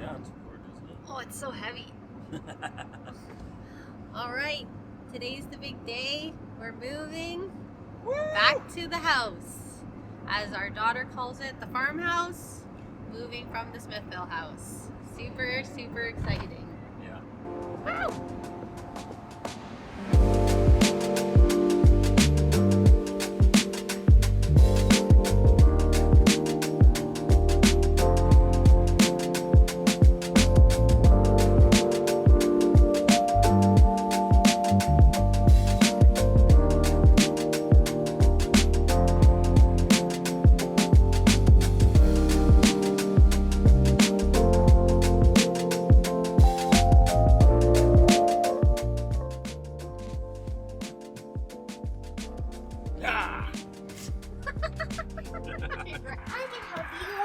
transport, isn't it? Oh, it's so heavy. All right, today's the big day. We're moving back to the house. As our daughter calls it, the farmhouse. Moving from the Smithville house. Super, super exciting. Yeah. Wow. Yeah. I can help you.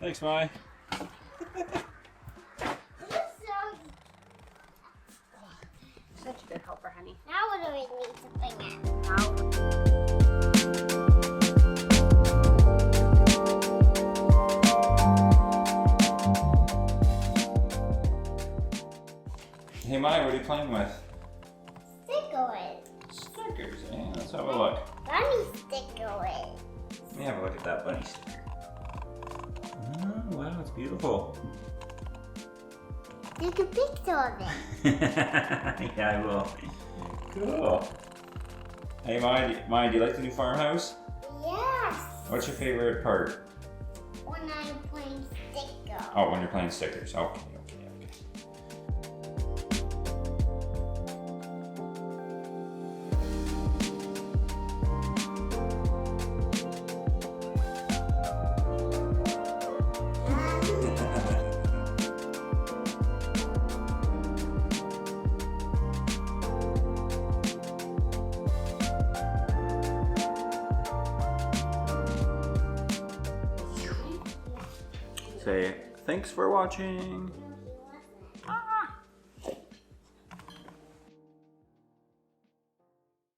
Thanks, Mai. Such a good helper, honey. Now what do we need to bring in? Hey, Mai, what are you playing with? Stickers. Stickers, eh? Let's have a look. Bunny stickers. Let me have a look at that bunny sticker. Oh, wow, it's beautiful. Take a picture of it. Yeah, I will. Cool. Hey, Mai, do you like the new farmhouse? Yes. What's your favorite part? When I'm playing stickers. Oh, when you're playing stickers. Okay. Say, thanks for watching.